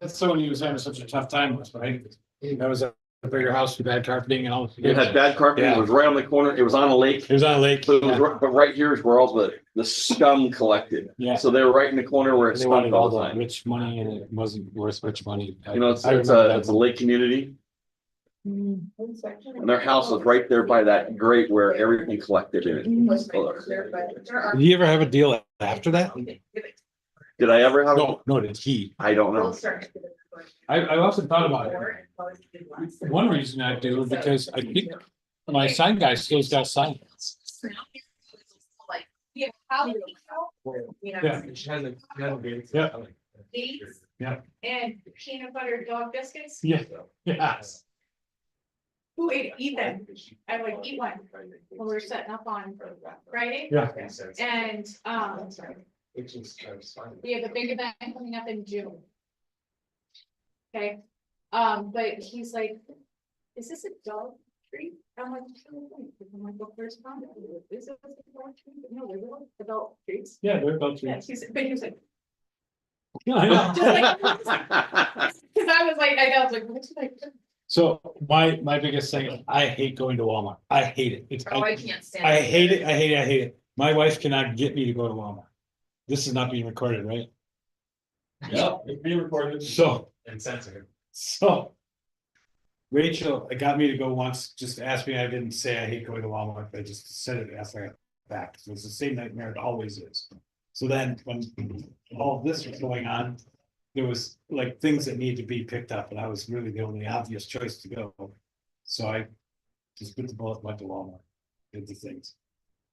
That's the one he was having such a tough time with, right? That was a bigger house with bad carpeting and all. It had bad carpeting. Yeah. It was right on the corner. It was on a lake. It was on a lake. So it was, Yeah. but right here is where all the scum collected. Yeah. So they were right in the corner where it They wanted skunked all all the the time. rich money and it wasn't worth rich money. You know, it's I remember that it's a one. lake community. And their house was right there by that grate where everything collected in it. Did you ever have a deal after that? Did I ever have? No, did he? I don't know. I often thought about it. One reason I do, because I think my sign guy still's got signs. Yeah. Yeah. Yeah. Dates Yeah. and peanut butter dog biscuits. Yeah. Yeah. Who ate them? I would eat one when we were setting up on Friday. Yeah. And, we have a big event coming up in June. Okay, but he's like, is this a dog treat? I'm like, well, first time. Is it a dog treat? No, they're real adult treats. Yeah, they're about Yeah, to. but he was like, Yeah, I know. just like, cause I was like, what's like? So my biggest thing, I hate going to Walmart. I hate it. It's, Oh, I can't stand. I hate it. I hate it. I hate it. My wife cannot get me to go to Walmart. This is not being recorded, right? Yeah, it's being recorded So, and censored. so. Rachel, it got me to go once, just asked me, I didn't say I hate going to Walmart, I just said it after I got back, so it's the same nightmare it always is. So then, when all this was going on, there was like things that need to be picked up, and I was really the only obvious choice to go. So I just bit the bullet, went to Walmart, did the things.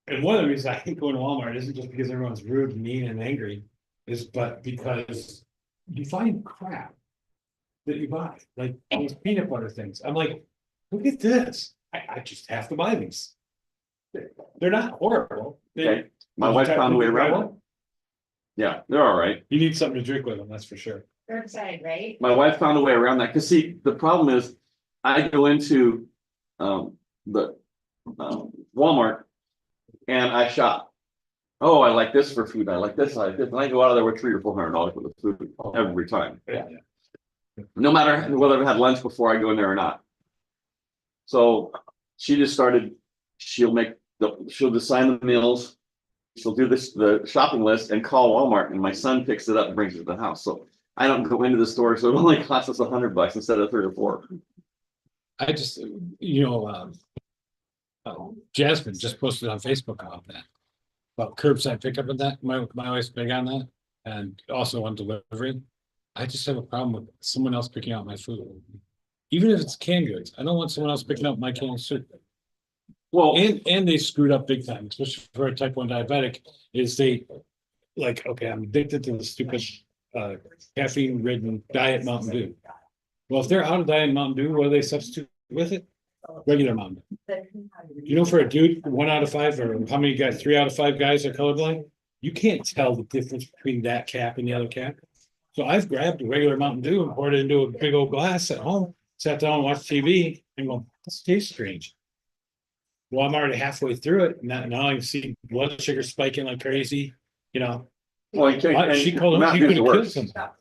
And one of the reasons I hate going to Walmart isn't just because everyone's rude, mean, and angry, but because you find crap that you buy, like those peanut butter things. I'm like, look at this. I just have to buy these. They're not horrible. Okay, my wife found a way around it. Yeah, they're all right. You need something to drink with them, that's for sure. Curbside, right? My wife found a way around that, because see, the problem is, I go into the Walmart and I shop. Oh, I like this for food, I like this, I like this, and I go out of there with $300 or $400 for the food every time. Yeah. No matter whether I've had lunch before I go in there or not. So she just started, she'll design the meals. She'll do the shopping list and call Walmart, and my son picks it up and brings it to the house. So I don't go into the store, so it only costs us $100 instead of 3 or 4. I just, Jasmine just posted on Facebook about that. About curbside pickup and that, my wife's big on that, and also on delivery. I just have a problem with someone else picking out my food. Even if it's canned goods, I don't want someone else picking up my canned soup. Well, And they screwed up big time, especially for a type 1 diabetic, is they, like, okay, I'm addicted to the stupid caffeine ridden diet Mountain Dew. Well, if they're out of diet Mountain Dew, what do they substitute with it? Regular Mountain Dew. For a dude, 1 out of 5, or how many guys, 3 out of 5 guys are colorblind? You can't tell the difference between that cap and the other cap. So I've grabbed a regular Mountain Dew and poured it into a big old glass at home, sat down and watched TV and go, this tastes strange. Well, I'm already halfway through it. Now I can see blood sugar spiking like crazy, well, you can't, She and called Mountain you Dew's could the kill worst. somebody.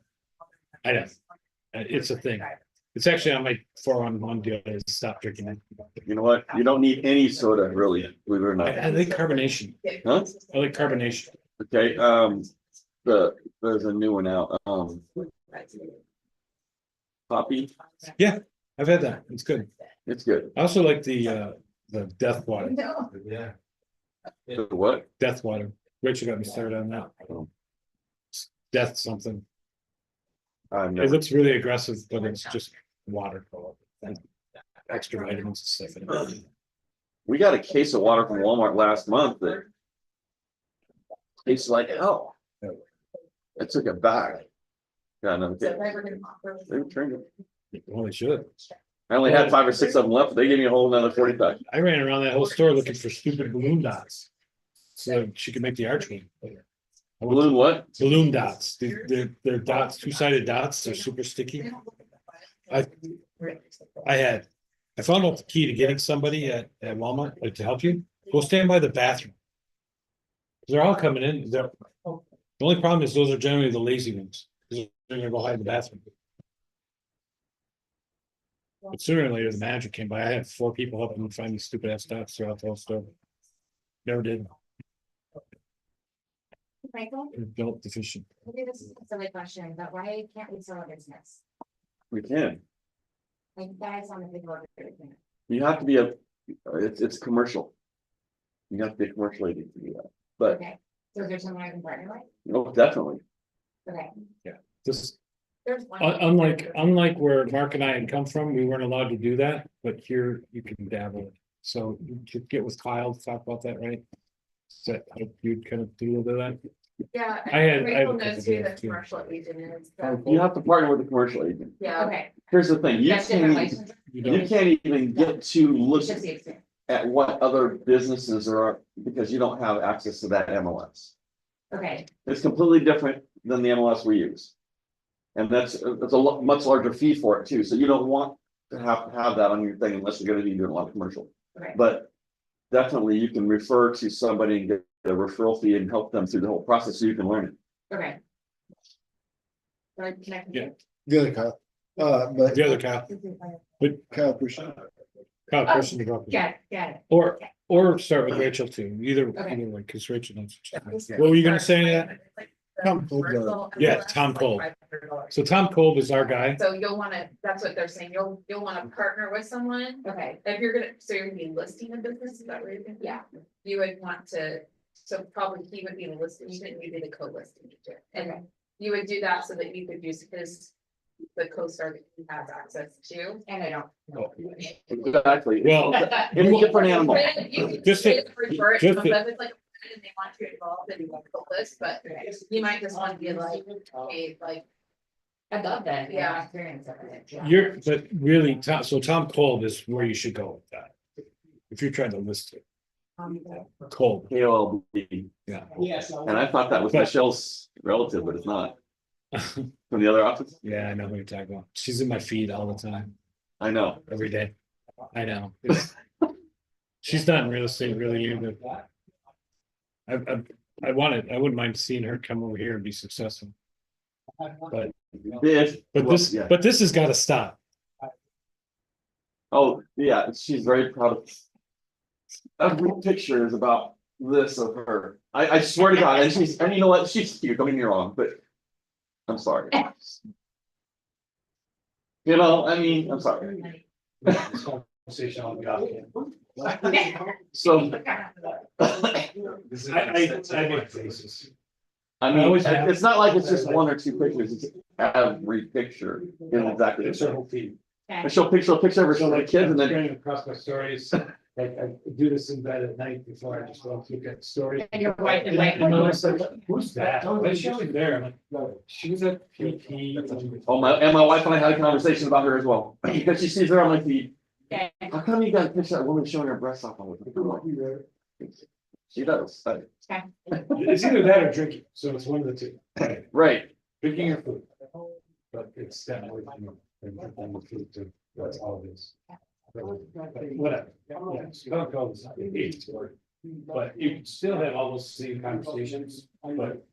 I know. It's a thing. It's actually on my 4-on-1 deal to stop drinking it. You know what? You don't need any soda, really, believe it or not. I like carbonation. Huh? I like carbonation. Okay, there's a new one out. Poppy, I've had that. It's good. it's good. I also like the death water. Yeah. The what? Death water. Rachel got me started on that. Oh. Death something. I've It never, looks really aggressive, but it's just water. And extra vitamins and stuff in it. we got a case of water from Walmart last month that tastes like hell. I took it back. Got another case. They returned it. Well, they should. I only had 5 or 6 of them left. They gave me a whole another 40 back. I ran around that whole store looking for stupid balloon dots. So she could make the archway. Balloon what? Balloon dots. They're dots, 2-sided dots. They're super sticky. I found out the key to getting somebody at Walmart, like, to help you. Go stand by the bathroom. They're all coming in. The only problem is those are generally the lazy ones. They're gonna go hide in the bathroom. But sooner or later, the manager came by. I had 4 people helping me find these stupid ass docs throughout the whole store. Never did. Michael, Built deficient. Maybe this is a silly question, but why can't we sell a business? We can. Like, guys on the big order. You have to be it's commercial. You have to be a commercial agent to do that, but Okay, so is there someone I can partner with? no, definitely. Okay. This, There's one. unlike where Mark and I had come from, we weren't allowed to do that, but here you can dabble. So you could get with Kyle to talk about that, right? So you'd kind of do a little bit of that. yeah. I had- Rachel a couple knows who the deals, too. commercial agent is. so- You have to partner with a commercial agent. Yeah, Okay. Here's the thing, That's different license. You you don't, can't even get to look Just the experience. at what other businesses are, because you don't have access to that MLS. Okay, It's completely different than the MLS we use. And that's a much larger fee for it too, so you don't want to have that on your thing unless you're gonna be doing a lot of commercial. okay. But definitely you can refer to somebody and get a referral fee and help them through the whole process so you can learn it. Okay. So I connect with Yeah. you. The other Kyle, but the other Kyle, Kyle, appreciate it. Kyle, Oh, person to go. Got it. Or start with Rachel too, either Okay. way, because Rachel knows. Yeah. What were you gonna say? Tom Cole, Yeah, Tom Cole. So Tom Kolb is our guy. So you'll wanna, that's what they're saying, you'll wanna partner with someone, Okay, if you're gonna, so you're gonna be listing a business, is that what you're thinking? yeah, You would want to, so probably he would be the listing agent, you'd be the co-listing agent. Okay. And you would do that so that you could use his, the co-star that he has access to. and I don't. know. Exactly. Well, It's a different animal. You could Just say refer it to just them, but if it's like, and they want you involved and you want to co-list, but you might just want to be like, hey, like, I love that. Yeah. Experience of it. You're, but really, Tom Kolb is where you should go with that. If you're trying to list it, Kolb, KOLB. yeah. And I thought that was But- Michelle's relative, but it's not. From the other office? Yeah, I know who you're talking about. She's in my feed all the time, I know. every day. I know. She's not in real estate really either. I wouldn't mind seeing her come over here and be successful. But Yeah. but this has got to stop. Oh, yeah, she's very proud of. Every picture is about this of her. I swear to God, and you know what, she's cute, don't get me wrong, but. I'm sorry. You know, I mean, I'm sorry. So. I mean, it's not like it's just 1 or 2 pictures, it's every picture is exactly the same. I show a picture of her So like like kids and then. going across my stories, like I do this in bed at night before I just go look at stories. And your wife is like. And I was like, who's that? Oh, she was there. I'm like, no, she was at PT. Oh, my wife and I had a conversation about her as well, because she sees her on my feed. Okay. How come you got a picture of that woman showing her breasts off all the time? She does, It's either that or drinking, so it's one of the two. right, Drinking or food. But it's definitely, food too, that's all it is. But whatever, yeah, so don't call this a hate story. But you can still have all those same conversations, but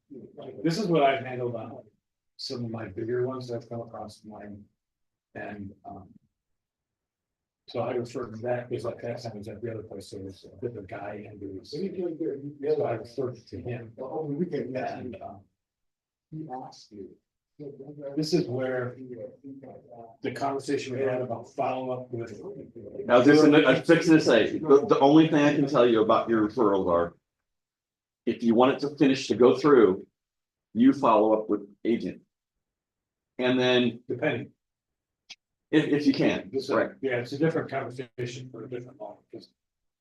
this is what I've handled on some of my bigger ones that I've come across mine. And, so I refer to that, because like that time was at the other place, so it's a different guy and it was. So I referred to him. And, he asked you. This is where the conversation we had about follow up with. now I'm fixing to say, the only thing I can tell you about your referrals are. If you want it to finish to go through, you follow up with agent. And then, Depending. if you can, right, Yeah, it's a different conversation for a different moment, because.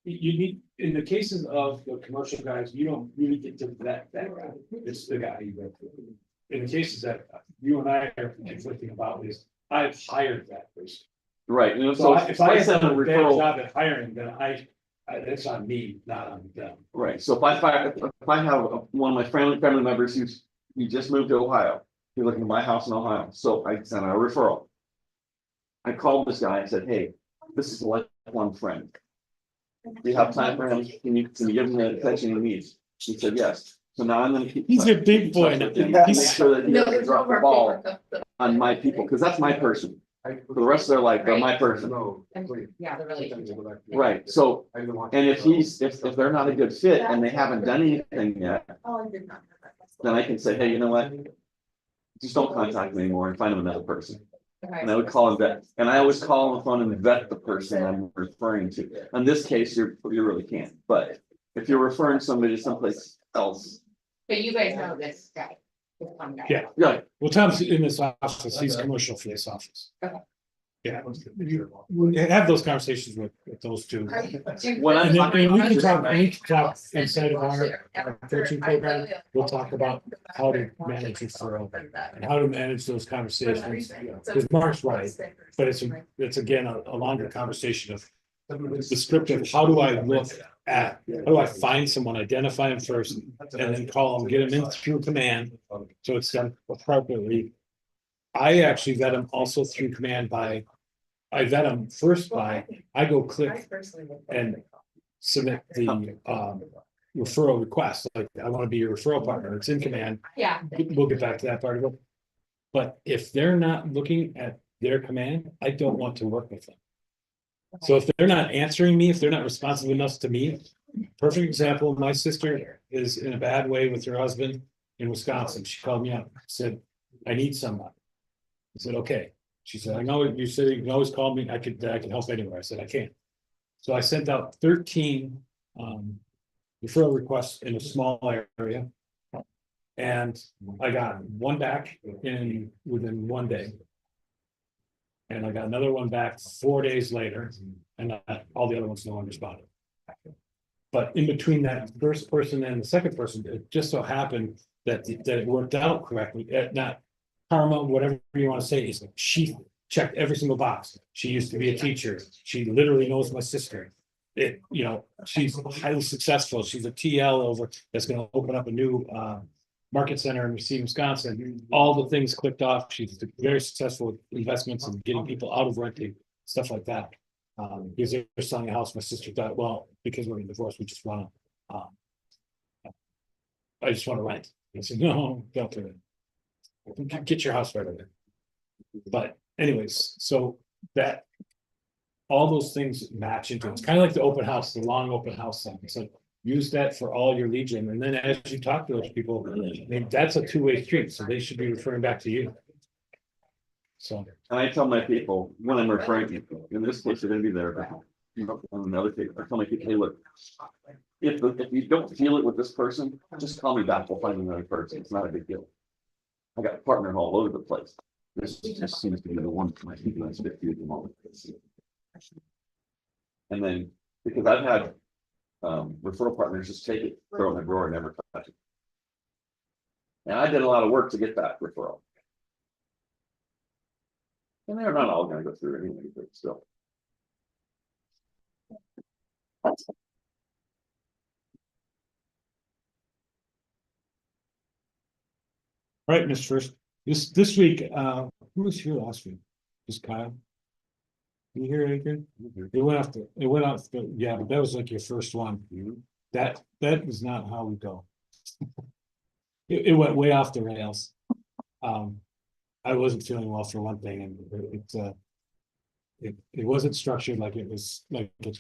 You need, in the cases of the commercial guys, you don't really get to that guy, it's the guy you go to. In the cases that you and I are conflicting about is, I've hired that person. right, you know, So so if I have send a done a bad referral, job at hiring, then it's on me, not on them. right, so if I have one of my family members he just moved to Ohio, he's looking at my house in Ohio, so I sent out a referral. I called this guy and said, hey, this is a lifelong friend. Do you have time for him? Can you give him the attention he needs? He said, yes. So now I'm gonna keep. He's a big boy now. Make sure that he no, doesn't there's no drop the ball more. on my people, because that's my person. For the rest of their life, they're my person. And, yeah, the relationship. Right, so, and if if they're not a good fit and they haven't done anything yet, Oh, I did not. then I can say, hey, you know what? Just don't contact me anymore and find them another person. Okay. And I would call and vet, and I always call on the phone and vet the person I'm referring to. In this case, you really can't, but if you're referring somebody to someplace else, But you guys know this guy, this one guy. Yeah. yeah, Well, Tom's in this office, he's commercial for this office. Okay. Yeah, we have those conversations with those two. When I'm And then talking- and we can talk inside of our coaching program, we'll talk about how to manage referral and how to manage those conversations. Because Mark's right, but it's again, a longer conversation of descriptive, how do I look at, how do I find someone, identify them first, and then call them, get them in through command, so it's done appropriately. I actually vet them also through command I vet them first by, I go click and submit the referral request, like, I want to be your referral partner, it's in command, Yeah. we'll get back to that part of it. But if they're not looking at their command, I don't want to work with them. So if they're not answering me, if they're not responsive enough to me, perfect example, my sister is in a bad way with her husband in Wisconsin. She called me up, said, I need somebody. I said, okay. She said, I know you said you can always call me, I can help anywhere. I said, I can't. So I sent out 13 referral requests in a small area. And I got one back within 1 day. And I got another one back 4 days later, and all the other ones, no one responded. But in between that first person and the second person, it just so happened that it worked out correctly. Not karma, whatever you want to say, is she checked every single box. She used to be a teacher. She literally knows my sister. She's highly successful. She's a TL over that's going to open up a new market center in Racine, Wisconsin. All the things clicked off. She's very successful with investments and getting people out of renting, stuff like that. Because they're selling a house. My sister thought, well, because we're in divorce, we just want to. I just want to rent. I said, no, don't do it. Get your house right away. But anyways, so that all those things match into it. It's kind of like the open house, the long open house thing. It's like use that for all your lead gen. And then as you talk to those people, I mean, that's a two-way street. So they should be referring back to you. So and I tell my people, when I'm referring to people, in this case, they're gonna be there, but on another case, I tell my people, hey, look. If you don't feel it with this person, just call me back, we'll find another person, it's not a big deal. I got partners all over the place. This just seems to be the one my people that's fit at the moment. And then, because I've had referral partners just take it, throw it in the drawer and never touch it. And I did a lot of work to get that referral. And they're not all gonna go through anyway, but still. all right, Mr. First, this week, who was here last week? Just Kyle. You hear anything? It went off, yeah, but that was like your first one. That is not how we go. It went way off the rails. I wasn't feeling well for one thing, and it wasn't structured like it's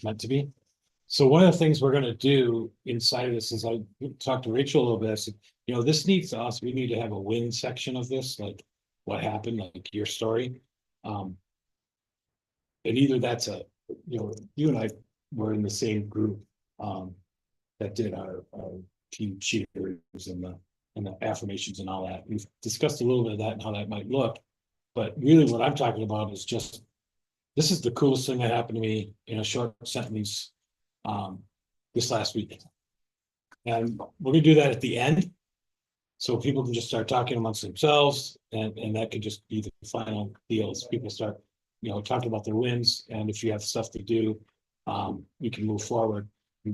meant to be. So one of the things we're gonna do inside of this is I talked to Rachel a little bit. I said, this needs us, we need to have a win section of this, like what happened, like your story. And either that's you and I were in the same group that did our team cheaters and the affirmations and all that. We've discussed a little bit of that and how that might look. But really what I'm talking about is just, this is the coolest thing that happened to me in a short sentence this last week. And we're gonna do that at the end. So people can just start talking amongst themselves and that could just be the final deal as people start, talking about their wins. And if you have stuff to do, we can move forward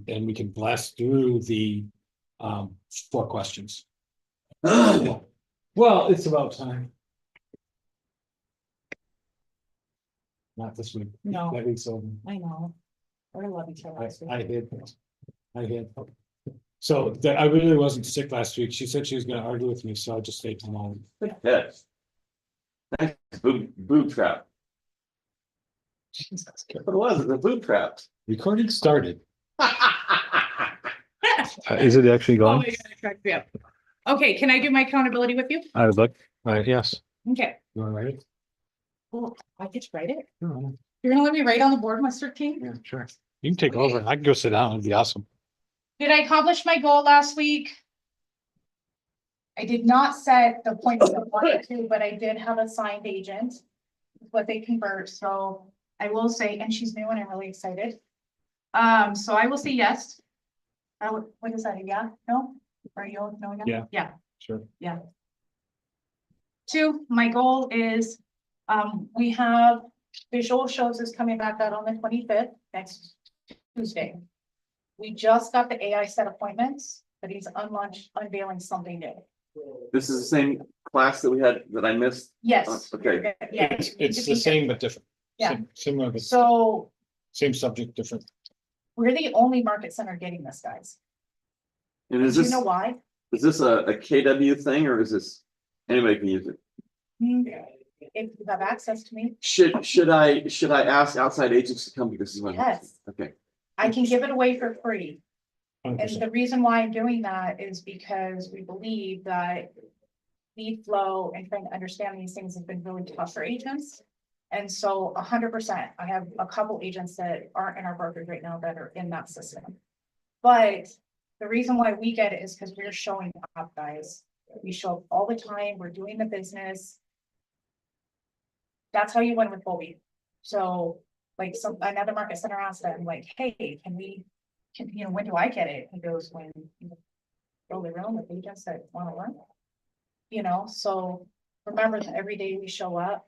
and we can blast through the 4 questions. Well, it's about time. Not this week. No. That week's over. I know. I love each other. I did. So I really wasn't sick last week. She said she was gonna argue with me, so I just stayed home. Yes. Nice boob trap. What it was, the food trap. Recording started. Is it actually Oh, going? I gotta track you up. Okay, can I do my accountability with you? I would look, yes. Okay. You wanna write it? Oh, I get to write it? Yeah, You're gonna let me write on the board, Mr. King? sure. You can take over. I can go sit down. It'd be awesome. Did I accomplish my goal last week? I did not set the points of 1 to 2, but I did have a signed agent. What they convert, so I will say, and she's new and I'm really excited. So I will say yes. What is that, a yeah, no? Are you, no, Yeah. Yeah. Sure. 2, my goal is, we have visual shows is coming back out on the 25th, next Tuesday. We just got the AI set appointments, but he's unveiling something new. This is the same class that we had, that I missed. Yes. Okay. Yeah. It's the same but different. Yeah. Similar, but So same subject, different. we're the only market center getting this, guys. And is Do you this, know why? is this a KW thing, or is this, anybody can use it? If you have access to me, Should I ask outside agents to come, because this is my. yes, Okay, I can give it away for free. And 100%. the reason why I'm doing that is because we believe that lead flow and trying to understand these things has been really tough for agents. And so 100%, I have a couple agents that aren't in our brokerage right now that are in that system. But the reason why we get it is because we're showing up, guys. We show up all the time. We're doing the business. That's how you win with Colby. So like another market center asked them like, hey, when do I get it? He goes, when you fill the room with agents that want to learn. So remember that every day we show up,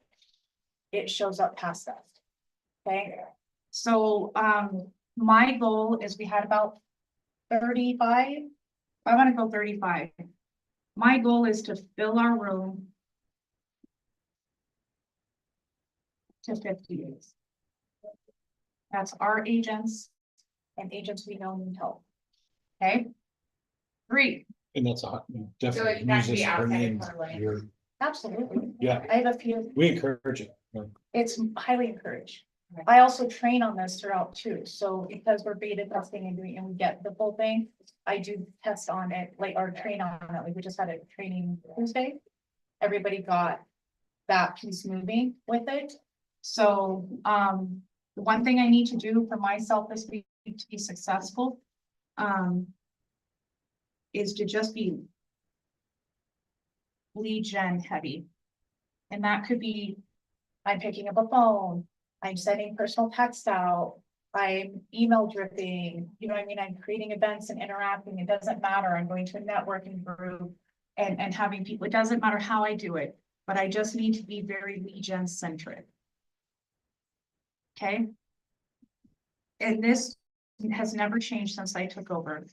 it shows up past us. Okay, so my goal is we had about 35. I want to go 35. My goal is to fill our room to 50 days. That's our agents and agents we know need help. Okay. 3, And that's definitely. it has to be use this for outside of names. Portland. You're- absolutely. Yeah, I have a few. we encourage it. It's highly encouraged. I also train on this throughout too, so because we're beta testing and doing, and we get the full thing, I do test on it, like, or train on it, like, we just had a training Tuesday. Everybody got that piece moving with it, so, the one thing I need to do for myself this week to be successful, is to just be lead gen heavy. And that could be, I'm picking up a phone, I'm sending personal text out, I'm email dripping, you know what I mean? I'm creating events and interacting. It doesn't matter. I'm going to a networking group and having people, it doesn't matter how I do it, but I just need to be very lead gen centric. Okay. And this has never changed since I took over.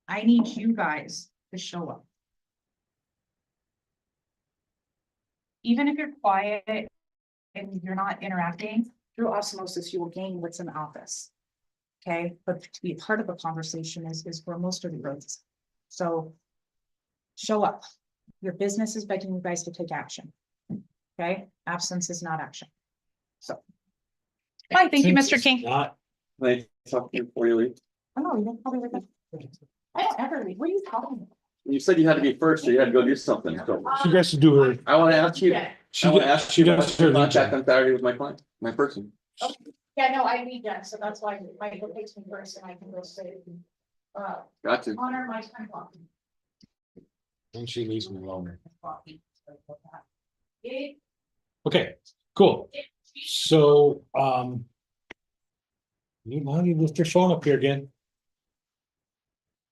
I need you guys to show up. Even if you're quiet and you're not interacting, through osmosis, you will gain what's in the office. Okay, but to be a part of the conversation is where most of the growth is. So show up. Your business is begging you guys to take action. Okay, absence is not action. So. Hi, thank you, Since Mr. it's King. Not, can I talk to you before you leave? Oh, no, you don't probably with me. I don't ever leave. What are you talking about? You said you had to be first, so you had to go do something, so. she has to do her. I wanna ask you, Yeah. She I wanna does- ask she you about does her your lead contact gen. on Saturday with my client, my person. Yeah, no, I lead gen, so that's why Michael takes me first and I can go say, Gotcha. honor my time clock. And she leaves me alone. It- Okay, cool. So, you lift your phone up here again.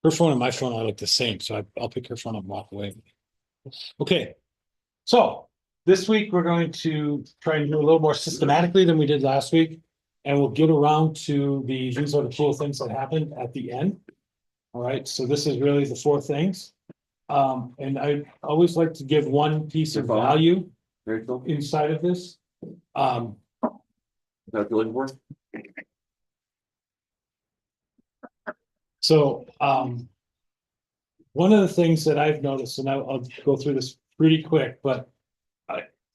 Her phone and my phone are like the same, so I'll pick her phone up and walk away. Okay. So this week, we're going to try and do a little more systematically than we did last week. And we'll get around to these are the cool things that happened at the end. All right, so this is really the 4 things. And I always like to give one piece of value Very cool. Is inside of this. that what you're looking for? So, one of the things that I've noticed, and I'll go through this pretty quick, but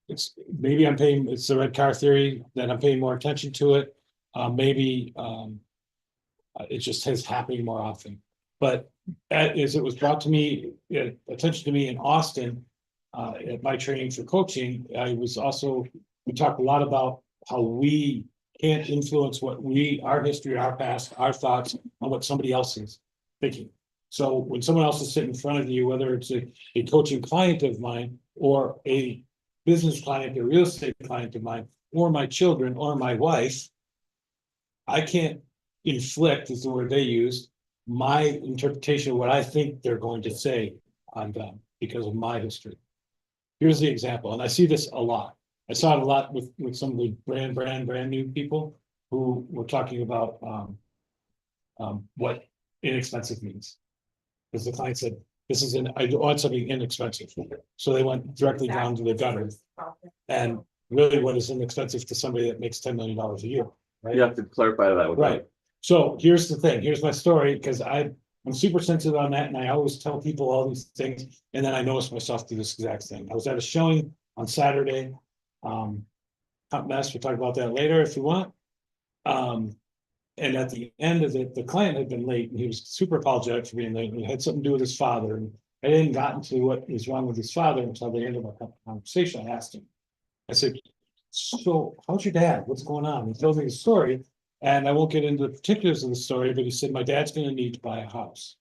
it's, maybe I'm paying, it's the red car theory, that I'm paying more attention to it. Maybe, it just has happening more often. But as it was brought to me, attention to me in Austin, at my training for coaching, I was also, we talked a lot about how we can't influence what our history, our past, our thoughts on what somebody else is thinking. So when someone else is sitting in front of you, whether it's a coaching client of mine or a business client, a real estate client of mine, or my children or my wife, I can't inflict, is the word they used, my interpretation of what I think they're going to say on them because of my history. Here's the example, and I see this a lot. I saw it a lot with some of the brand new people who were talking about what inexpensive means. Because the client said, this is I want something inexpensive. So they went directly down to the gutter. And really, what is inexpensive to somebody that makes $10 million a year? Right? You have to clarify that with Right. So here's the thing, here's my story, because I'm super sensitive on that, and I always tell people all these things, and then I notice myself do this exact thing. I was at a showing on Saturday. Hot mess, we'll talk about that later if you want. And at the end of it, the client had been late, and he was super apologetic for being late, and it had something to do with his father. And I didn't gotten to what is wrong with his father until the end of our conversation. I asked him, I said, so how's your dad? What's going on? He told me the story. And I won't get into the particulars of the story, but he said, my dad's gonna need to buy a house.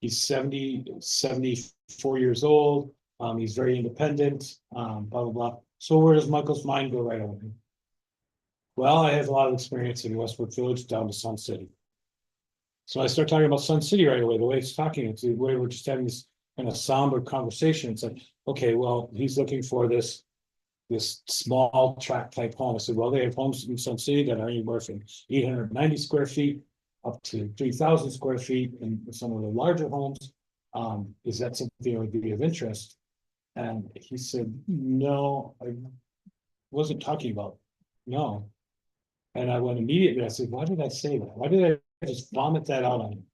He's 74 years old. He's very independent, blah, blah, blah. So where does Michael's mind go right away? Well, I have a lot of experience in Westwood Village down to Sun City. So I start talking about Sun City right away, the way it's talking, it's the way we're just having this kind of somber conversation. It's like, okay, well, he's looking for this small tract type home. I said, well, they have homes in Sun City that are anywhere from 890 square feet up to 3,000 square feet in some of the larger homes. Is that something that would be of interest? And he said, no, I wasn't talking about, no. And I went immediately, I said, why did I say that? Why did I just vomit that out on him?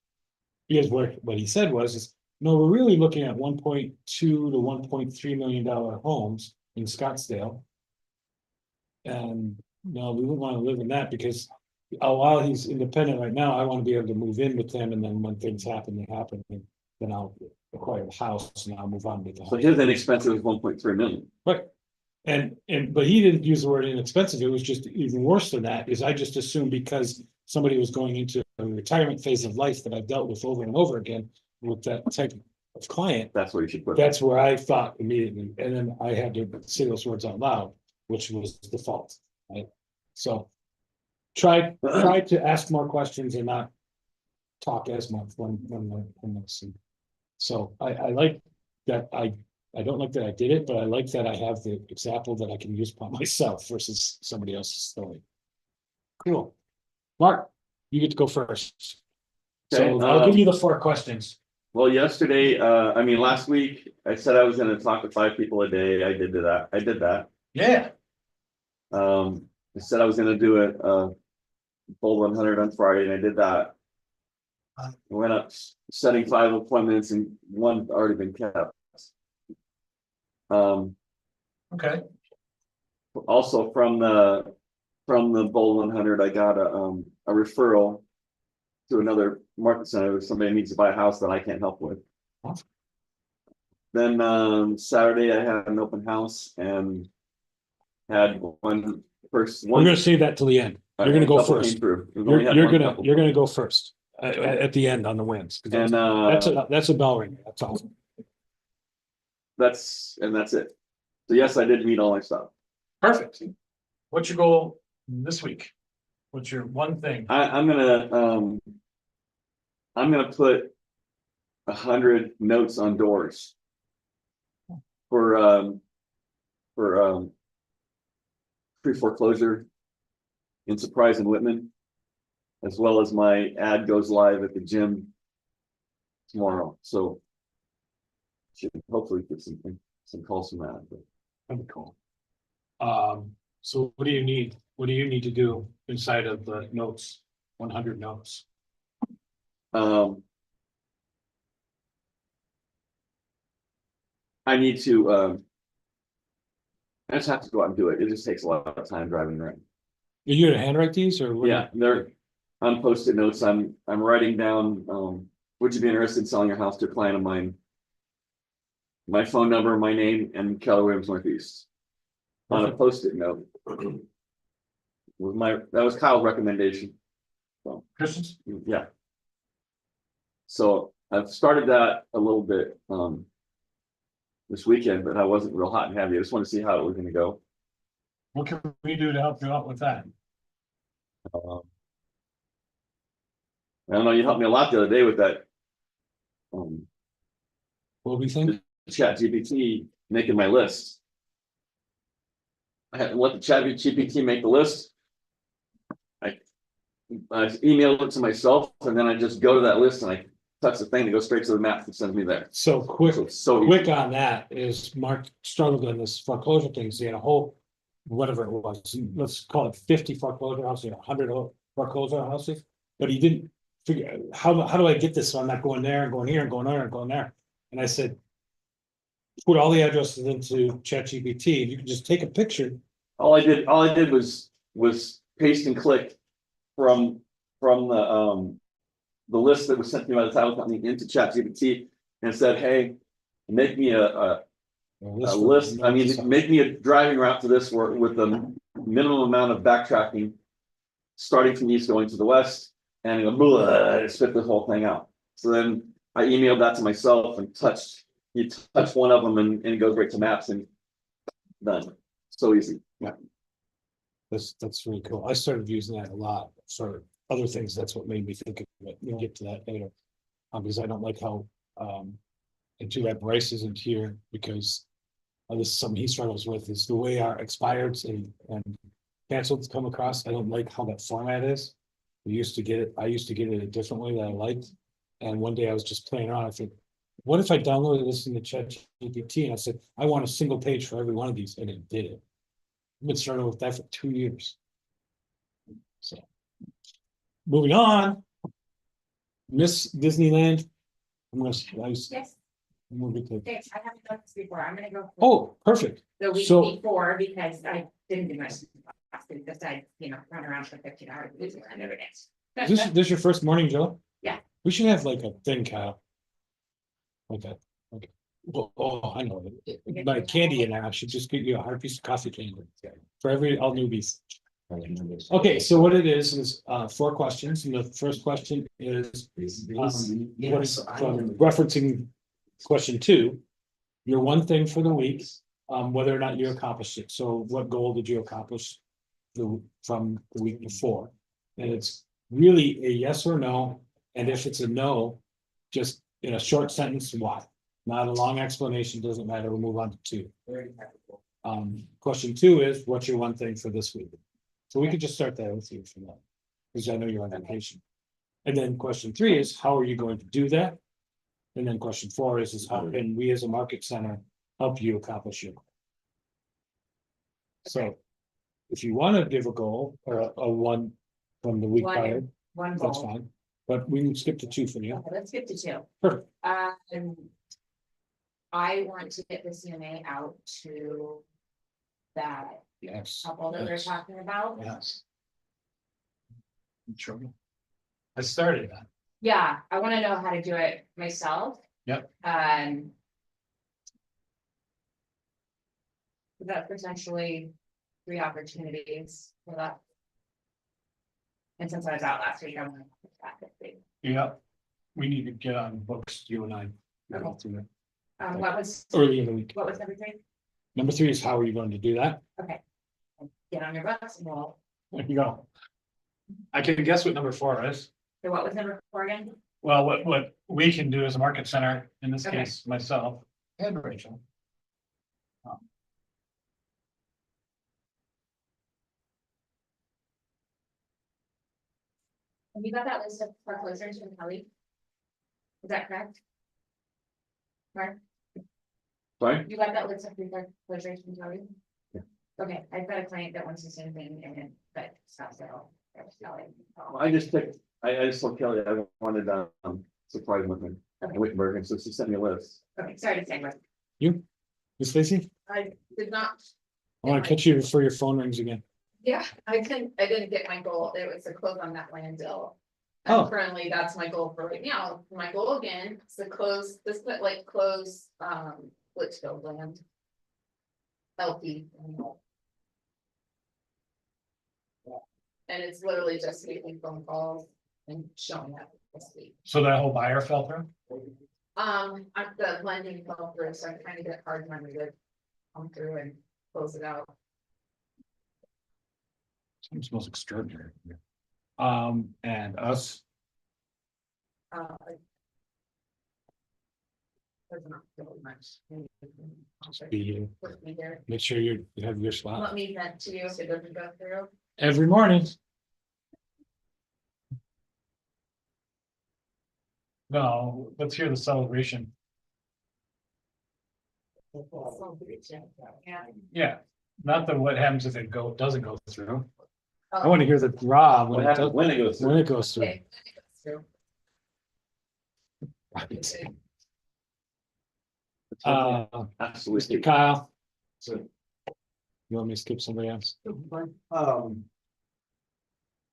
Because what he said was, no, we're really looking at 1.2 to 1.3 million dollar homes in Scottsdale. And no, we wouldn't want to live in that because while he's independent right now, I want to be able to move in with him. And then when things happen, they happen. And then I'll acquire a house and I'll move on with the house. So his inexpensive is 1.3 million. Right. But he didn't use the word inexpensive. It was just even worse than that, is I just assumed because somebody was going into a retirement phase of life that I've dealt with over and over again with that type of client. That's what you should put. That's where I thought immediately. And then I had to say those words out loud, which was the fault, right? So try to ask more questions and not talk as much when listening. So I like that I don't like that I did it, but I like that I have the example that I can use by myself versus somebody else's story. Cool. Mark, you get to go first. Okay, So I'll give you the 4 questions. Well, yesterday, last week, I said I was gonna talk to 5 people a day. I did that. Yeah. I said I was gonna do it, full 100 on Friday, and I did that. I went up setting 5 appointments and 1 already been kept. Okay. Also from the Bowl 100, I got a referral to another market center. Somebody needs to buy a house that I can't help with. Awesome. Then Saturday I had an open house and had one person. We're gonna save that till the end. You're gonna go first. You're gonna go first at the end on the wins. And That's a bell ring. That's all. that's it. So yes, I did meet all my stuff. Perfect. What's your goal this week? What's your one thing? I'm gonna put 100 notes on doors for pre-foreclosure in Surprise and Whitman, as well as my ad goes live at the gym tomorrow. So should hopefully get some calls from that. But That'd be cool. So what do you need? What do you need to do inside of the notes? 100 notes. I need to I just have to go out and do it. It just takes a lot of time driving around. Are you gonna handwrite these or? what? Yeah, they're on Post-it notes. I'm writing down, would you be interested in selling your house to a client of mine? My phone number, my name, and Keller Williams Northeast. On a Perfect. Post-it note. That was Kyle's recommendation. Christians? Yeah. So I've started that a little bit, this weekend, but I wasn't real hot and heavy. I just want to see how it was gonna go. What can we do to help you out with that? Um, I don't know, you helped me a lot the other day with that. What do we think? Chat GPT making my list. I had to let the Chat GPT make the list. I emailed it to myself and then I just go to that list and I touch the thing to go straight to the map that sends me there. So quick, So it's so easy. quick on that is Mark struggled on this foreclosure thing. So he had a whole, whatever it was, let's call it 50 foreclosure houses, 100 foreclosure houses. But he didn't figure, how do I get this? So I'm not going there and going here and going there and going there. And I said, put all the addresses into ChatGPT. You can just take a picture. All I did was paste and click from the list that was sent to me by the title company into ChatGPT and said, hey, make me a list. I mean, make me a driving route to this work with the minimum amount of backtracking, starting from east going to the west, and it spit the whole thing out. So then I emailed that to myself and you touch one of them and it goes right to maps and done. So easy. That's really cool. I started using that a lot for other things. That's what made me think of it. We'll get to that later. Because I don't like how, and too bad Bryce isn't here because this is something he struggles with is the way our expireds and canceled come across. I don't like how that format is. I used to get it a different way that I liked. And one day I was just playing around. I said, what if I downloaded this in the ChatGPT and I said, I want a single page for every one of these, and it did it. I've been struggling with that for 2 years. So, moving on. Miss Disneyland. Yes, I'm gonna get to- thanks, I haven't done this before, I'm gonna go. Oh, perfect. The week so- before, because I didn't do much last week, because I, run around for 15 hours, losing around every day. Is this your first morning, Joe? Yeah. We should have like a thing, Kyle. Like that. Okay. Well, oh, I know. My candy and I should just get you a hard piece of coffee candy for all newbies. Okay, so what it is 4 questions, and the first question is referencing question 2. Your one thing for the week, whether or not you accomplished it. So what goal did you accomplish from the week before? And it's really a yes or no, and if it's a no, just in a short sentence, why? Not a long explanation, doesn't matter, we'll move on to 2. Question 2 is, what's your one thing for this week? So we could just start that with you for that, because I know you're on vacation. And then question 3 is, how are you going to do that? And then question 4 is how can we as a market center help you accomplish your goal? So if you want to give a goal or a one from the week One. prior, One that's goal. fine. But we can skip to 2 for you. Okay, let's skip to 2. Perfect. I want to get the CMA out to that Yes. couple that we're talking about. Yes. I started that. Yeah, I wanna know how to do it myself. Yep. That potentially 3 opportunities for that. And since I was out last week, I'm gonna. put that this week. Yeah. We need to get on books, you and I. Okay. What was Early in the week. number 3? Number 3 is how are you going to do that? Okay. Get on your butts and roll. There you go. I can guess what number 4 is. So what was number 4 again? Well, what we can do as a market center, in this Okay. case, myself and Rachel. Have you got that list of foreclosures from Kelly? Is that correct? Mark, Sorry? you got that list of foreclosures from Kelly? Yeah. Okay, I've got a client that wants the same thing and but stop sale. I just told Kelly I wanted surprise with him. Okay. Wittenberg, and so she sent me a list. Okay, sorry to say, but You, Miss Stacy? I did not I wanna catch you before your phone rings again. Yeah, I didn't get my goal, it was to close on that land deal. Oh. And currently, that's my goal for right now, my goal again, is to close, this, but like close, Litchfield land. LP. And it's literally just making phone calls and showing up this week. So that whole buyer fell through? The lending fell through, so I'm trying to get hard money to come through and close it out. Seems most extraordinary. And us, Uh, There's not really much. just be you. With me here. Make sure you have your spot Let me vent to you so it doesn't go through. every morning. No, let's hear the celebration. Yeah. Yeah, not the what happens if it doesn't go through. I wanna hear the throb What when it happens does, when it goes through? when it goes through. Okay. Through. Absolutely. Kyle, So, you want me to skip somebody else? um.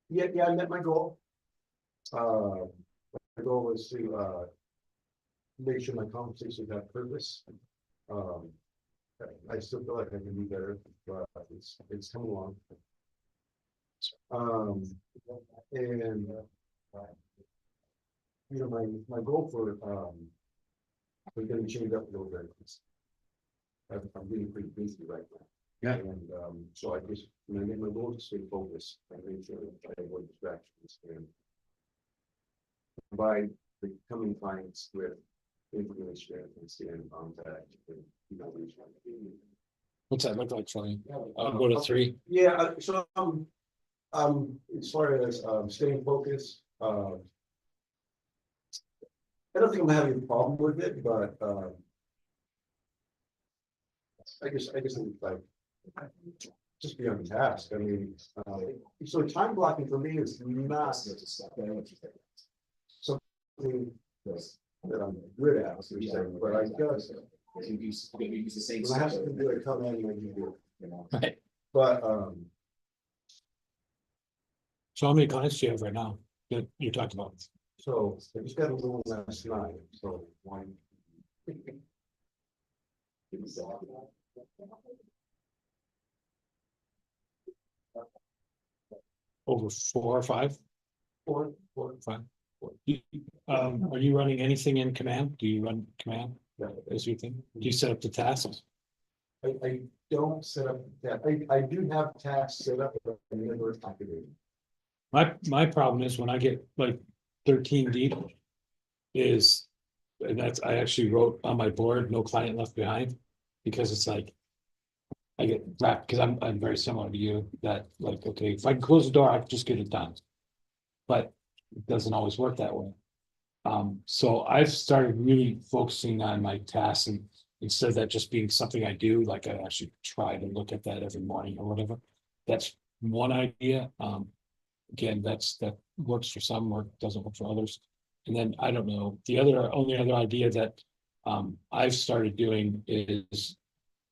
Yeah, I met my goal. My goal was to, make sure my conversations have purpose. I still feel like I can do better, but it's coming along. And. You know, my goal for, we're gonna change up a little bit. I'm getting pretty busy right now. Yeah. And, so I just, when I make my goal to stay focused, I make sure that I avoid distractions and. By the coming clients with information and stay in contact and, you know, reach out. What's that look like for you? I'll go to 3. Yeah, so, as far as, staying focused, I don't think I'm having a problem with it, but, I guess it's like, just be on task. I mean, so time blocking for me is not something that I'm good at, but I just, when I have to do it, come in and I can do it. Right. But, So how many clients do you have right now that you're talking about? so I just got a little last night, so one. Over 4 or 5? Four. 5. Are you running anything in command? Do you run command as your thing? Do you set up the tasks? I don't set up that, I do have tasks set up, but I never activated. My problem is when I get like 13 deep is, and that's, I actually wrote on my board, no client left behind. Because it's like, I get wrapped, because I'm very similar to you, that like, okay, if I can close the door, I can just get it done. But it doesn't always work that way. So I've started really focusing on my tasks, and instead of that just being something I do, like I actually try to look at that every morning or whatever. That's one idea. Again, that works for some or doesn't work for others. And then I don't know, only other idea that I've started doing is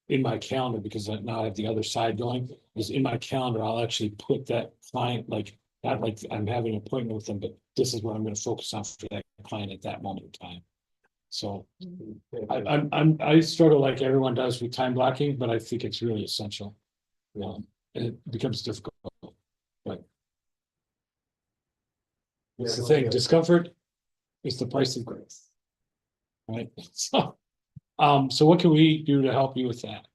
in my calendar, because now I have the other side going, is in my calendar, I'll actually put that client, like, not like I'm having an appointment with them, but this is what I'm gonna focus on for that client at that moment in time. So I struggle like everyone does with time blocking, but I think it's really essential. And it becomes difficult, but it's the thing, discomfort is the price of growth. Right, so what can we do to help you with that?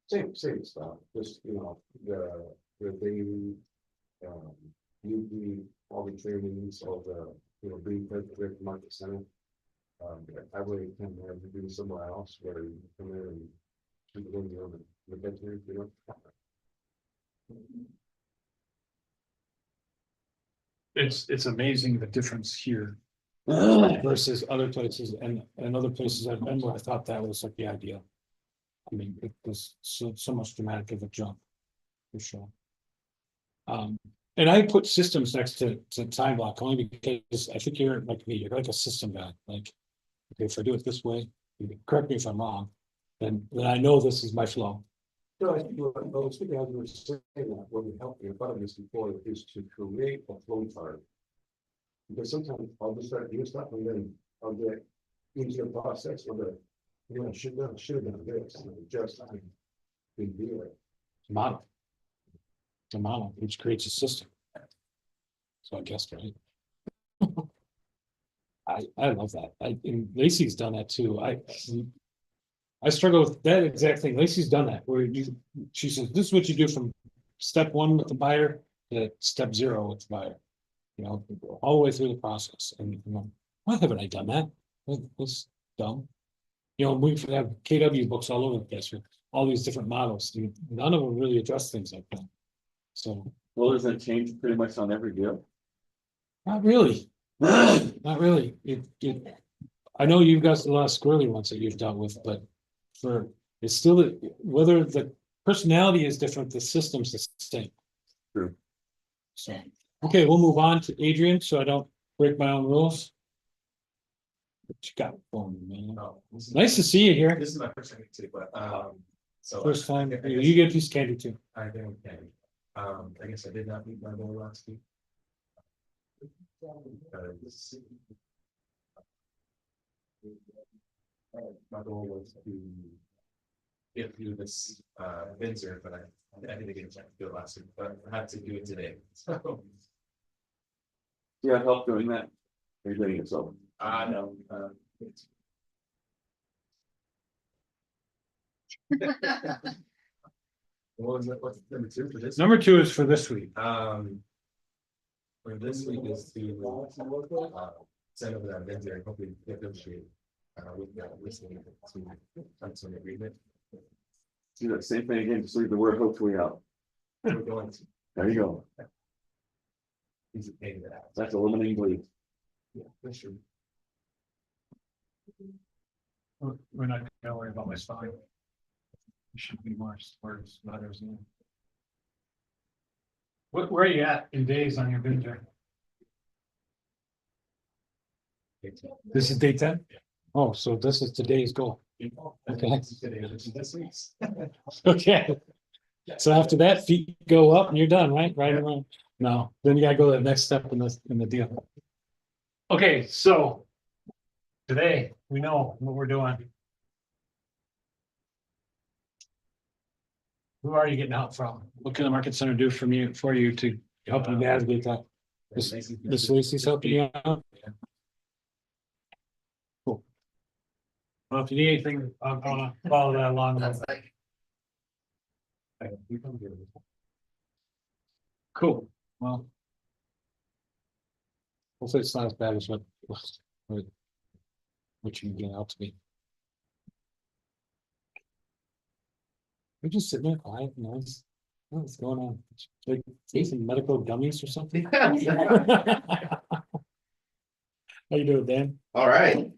Same stuff, just, you know, the daily, usually all the trainings, all the, you know, being present at the market center. I really can have to do somewhere else where you come in and keep it in the bedroom, you know. It's amazing the difference here versus other places, and other places I've been where I thought that was like the idea. I mean, it was so much dramatic of a jump, for sure. And I put systems next to time block only because I think you're like me, you're like a system guy, like, okay, if I do it this way, correct me if I'm wrong. then I know this is my flow. No, I was thinking, as you were saying that, what would help me, I thought of this before, is to create a flow chart. Because sometimes I'll just start doing stuff and then I'll get into the process of the, I should have done this, and it just, I didn't do it. Model. The model, which creates a system. So I guess, right? I love that. And Lacey's done that too. I struggle with that exact thing. Lacey's done that, where she says, this is what you do from step one with the buyer to step 0 with the buyer. You know, all the way through the process, and you know, why haven't I done that? That's dumb. You know, we have KW books all over the place with all these different models, and none of them really address things like that. So, Well, does it change pretty much on every deal? not really, not really. I know you've got a lot of squirrely ones that you've dealt with, but it's still, whether the personality is different, the system's the same. True. So, okay, we'll move on to Adrian, so I don't break my own rules. What you got for me, man? Oh, this is- Nice to see you here. This is my first time too, but, so. First time, I guess- you get a piece of candy too. I think, okay. I guess I did not meet my goal last week. My goal was to get through this, Windsor, but I didn't get a chance to do it last week, but I had to do it today, so. Yeah, help doing that. Are you doing it yourself? I know, What was it, what's number 2 for this? Number 2 is for this week. For this week is to, send over that vendor and hopefully get them to, with that listening to, some agreement. Do that same thing again, just leave the word hopefully out. We're going to, There you go. he's paying that out. That's eliminating bleed. Yeah, for sure. We're not gonna worry about my spine. There should be more words, letters in. Where are you at in days on your binge? This is day 10? Oh, so this is today's goal. Okay. This week's. Okay. So after that, feet go up and you're done, right? Right around. No, then you gotta go to the next step in the deal. Okay, so. Today, we know what we're doing. Who are you getting help from? What can the market center do for you to help you navigate that? This Lacey's helping you out? Cool. Well, if you need anything, I'm gonna follow that along. That's like, Cool, well. Hopefully it's not as bad as what you get out to be. We're just sitting there quiet, nice. What's going on? Like, take some medical gummies or something? How you doing, Dan? All right.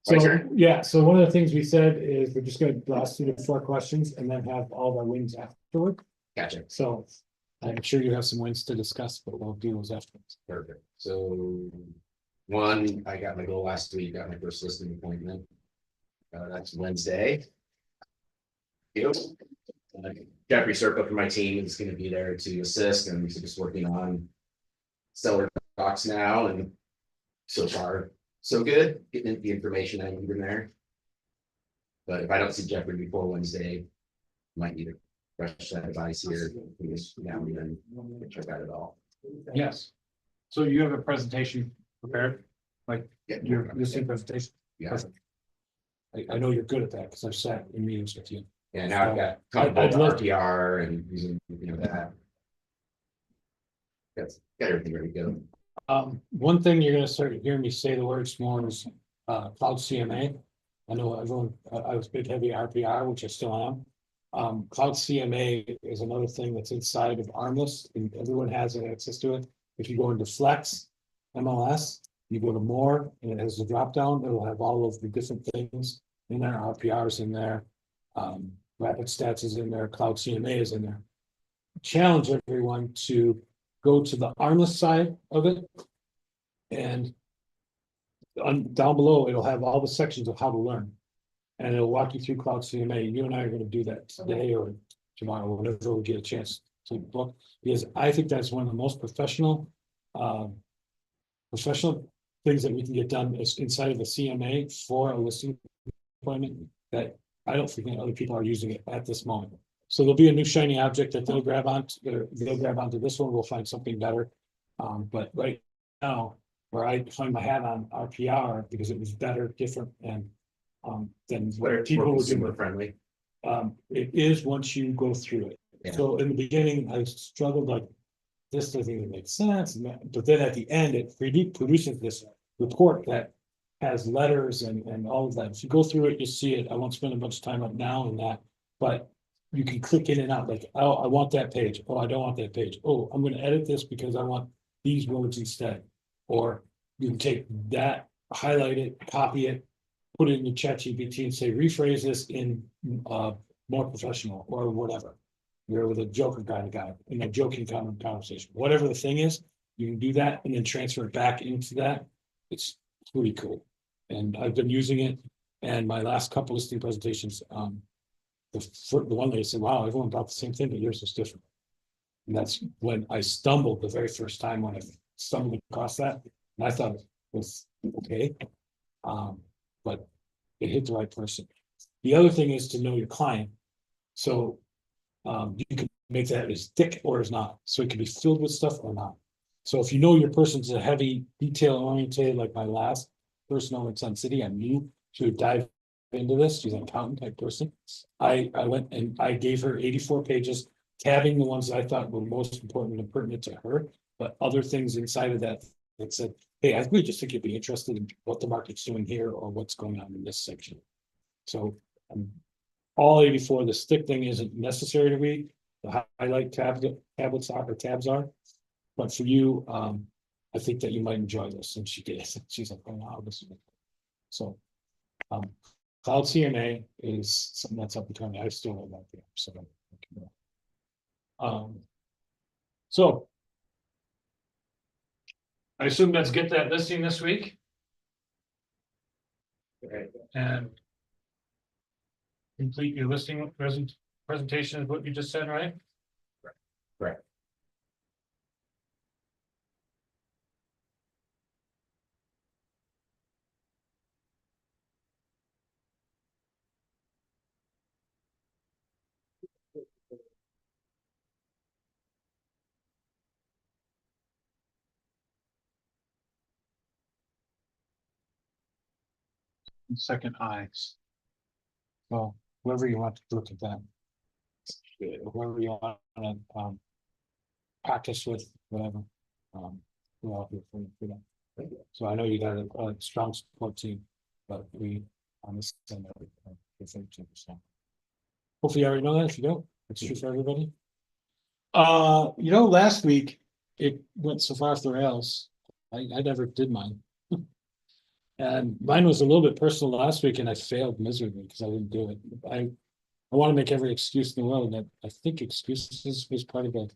My So, turn? yeah, so one of the things we said is we're just gonna blast through the 4 questions and then have all of our wins afterward. Gotcha. So I'm sure you have some wins to discuss, but we'll do those afterwards. Perfect. So one, I got my goal last week, got my first listing appointment. That's Wednesday. Yep. Jeffrey Serpa from my team is going to be there to assist, and we're just working on seller docs now, and so far so good, getting the information I need in there. But if I don't see Jeffrey before Wednesday, might need to rush that advice here. Now and then check out it all. Yes. So you have a presentation prepared, like Yeah. your listing presentation? Yeah. I know you're good at that because I've sat in meetings with you. Yeah, now I've got I'd love to- RPR and using, that. That's got everything ready to go. One thing you're gonna start hearing me say the words more is cloud CMA. I know everyone, I was big heavy RPR, which I still am. Cloud CMA is another thing that's inside of Armless, and everyone has access to it. If you go into Flex MLS, you go to more, and it has a drop down, it'll have all of the different things in there, RPRs in there. Rapid Stats is in there, Cloud CMA is in there. Challenge everyone to go to the Armless side of it. And down below, it'll have all the sections of how to learn. and it'll walk you through Cloud CMA. You and I are gonna do that today or tomorrow, whenever we get a chance to book, because I think that's one of the most professional, professional things that we can get done is inside of the CMA for a listing appointment that I don't think other people are using it at this moment. So there'll be a new shiny object that they'll grab onto, they'll grab onto this one, we'll find something better. But right now, where I hung my hat on RPR because it was better, different, and than Where what it's people more would do. consumer friendly. It is once you go through it. Yeah. So in the beginning, I struggled like, this doesn't even make sense, but then at the end, it produces this report that has letters and all of that. If you go through it, you see it. I won't spend a bunch of time up now on that, but you can click in and out like, oh, I want that page. Oh, I don't want that page. Oh, I'm gonna edit this because I want these words instead. Or you can take that, highlight it, copy it, put it in the ChatGPT and say, rephrase this in more professional or whatever. You're with a joker kind of guy in a joking kind of conversation, whatever the thing is, you can do that and then transfer it back into that. It's pretty cool. And I've been using it, and my last couple listing presentations, the one lady said, wow, everyone bought the same thing, but yours was different. And that's when I stumbled the very first time when I stumbled across that, and I thought it was okay. But it hit the right person. The other thing is to know your client. So you can make that as thick or as not, so it can be filled with stuff or not. So if you know your person's a heavy detail oriented, like my last person over in Sun City, I knew she would dive into this. She's an accountant type person. I went and I gave her 84 pages, tabbing the ones I thought were most important and pertinent to her, but other things inside of that that said, hey, I really just think you'd be interested in what the market's doing here or what's going on in this section. So all 84, the stick thing isn't necessary to read. The highlight tablets are, or tabs are. But for you, I think that you might enjoy this. And she did. She's like, oh, wow, this is good. So Cloud CMA is something that's up and coming. I still have that there. So I assume let's get that listing this week. And complete your listing presentation is what you just said, right? Right. Second eyes. Well, whoever you want to look at that. Whoever you want to practice with, whatever. We're all here for that. So I know you got a strong support team, but we on this end of it, 13%. Hopefully you already know that. If you don't, it's true for everybody. Last week it went so far off the rails. I never did mine. And mine was a little bit personal last week, and I failed miserably because I didn't do it. I want to make every excuse in the world, and I think excuses was part of the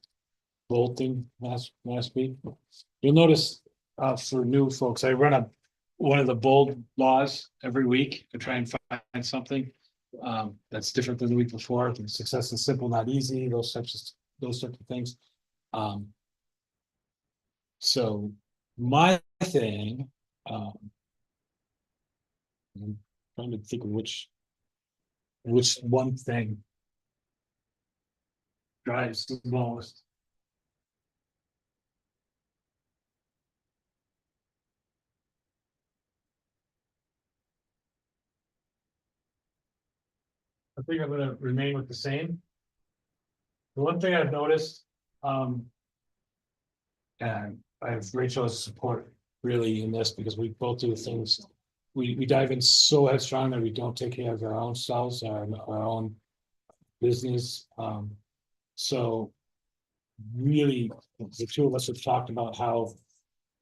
bold thing last week. You'll notice for new folks, I run one of the bold laws every week to try and find something that's different than the week before. Success is simple, not easy. Those types of things. So my thing. I'm trying to think of which one thing drives the most. I think I'm gonna remain with the same. The one thing I've noticed, and I have Rachel's support really in this because we both do things. We dive in so headstrong that we don't take care of our own selves, our own business. So really, the two of us have talked about how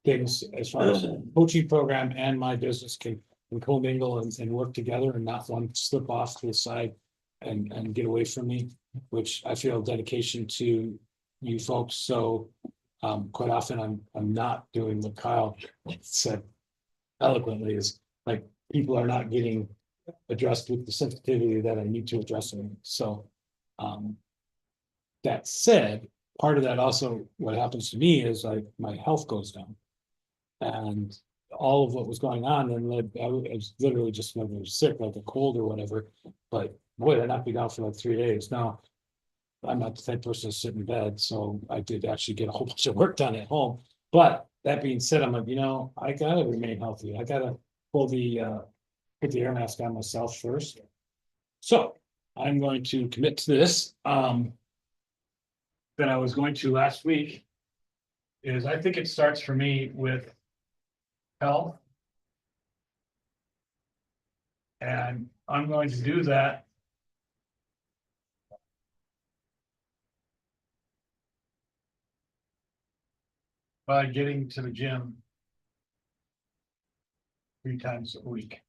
things as far as coaching program and my business can commingle and work together and not one slip off to the side and get away from me, which I feel dedication to you folks. So quite often I'm not doing what Kyle said eloquently, is like people are not getting addressed with the sensitivity that I need to address them, so. That said, part of that also, what happens to me is like my health goes down. And all of what was going on, and like, I was literally just never sick, like a cold or whatever, but boy, that knocked me down for like 3 days. Now, I'm not the type of person to sit in bed, so I did actually get a whole bunch of work done at home. But that being said, I'm like, I gotta remain healthy. I gotta pull put the air mask on myself first. So I'm going to commit to this, that I was going to last week. Is I think it starts for me with health. And I'm going to do that. By getting to the gym 3 times a week.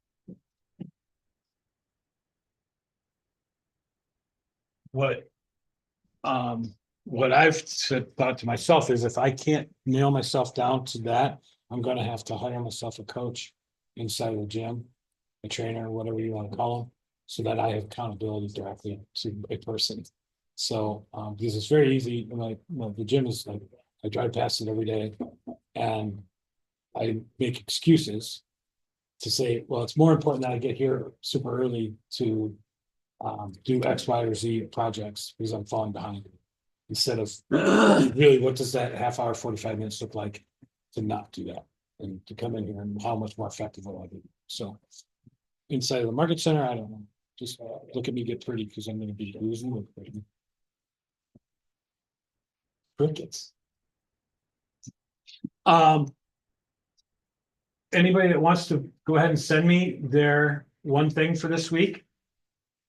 What I've thought to myself is if I can't nail myself down to that, I'm gonna have to hire myself a coach inside of the gym, a trainer, whatever you want to call them, so that I have accountability directly to a person. So, because it's very easy, the gym is like, I drive past it every day and I make excuses to say, well, it's more important that I get here super early to do X, Y, or Z projects because I'm falling behind. Instead of really, what does that half hour, 45 minutes look like to not do that and to come in here and how much more effective will I be? So inside of the market center, I don't know. Just look at me get pretty because I'm going to be losing with crickets. Anybody that wants to go ahead and send me their one thing for this week.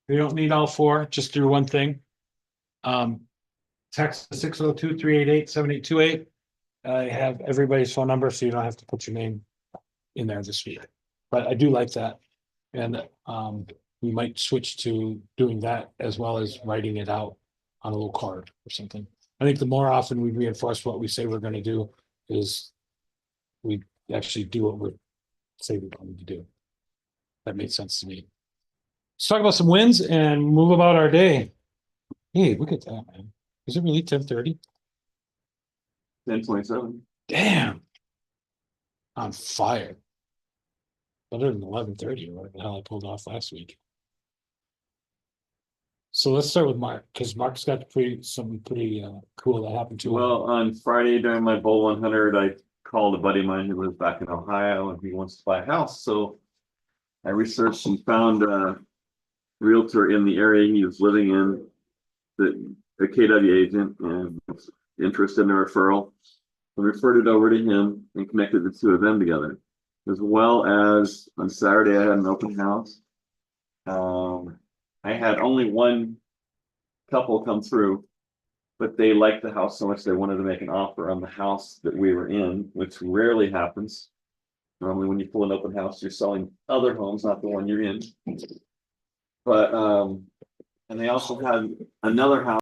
We don't need all 4, just do one thing. Text 602-388-7828. I have everybody's phone number, so you don't have to put your name in there this week. But I do like that. And we might switch to doing that as well as writing it out on a little card or something. I think the more often we reinforce what we say we're going to do is we actually do what we say we're going to do. That made sense to me. Let's talk about some wins and move about our day. Hey, look at that, man. Is it really 10:30? 10:27. Damn. On fire. Better than 11:30 or whatever the hell I pulled off last week. So let's start with Mark, because Mark's got something pretty cool that happened to him. Well, on Friday during my Bowl 100, I called a buddy of mine who lives back in Ohio and he wants to buy a house. So I researched and found a realtor in the area he was living in, a KW agent, and was interested in a referral. I referred it over to him and connected the two of them together. As well as on Saturday, I had an open house. I had only one couple come through, but they liked the house so much they wanted to make an offer on the house that we were in, which rarely happens. Normally, when you pull an open house, you're selling other homes, not the one you're in. But and they also had another house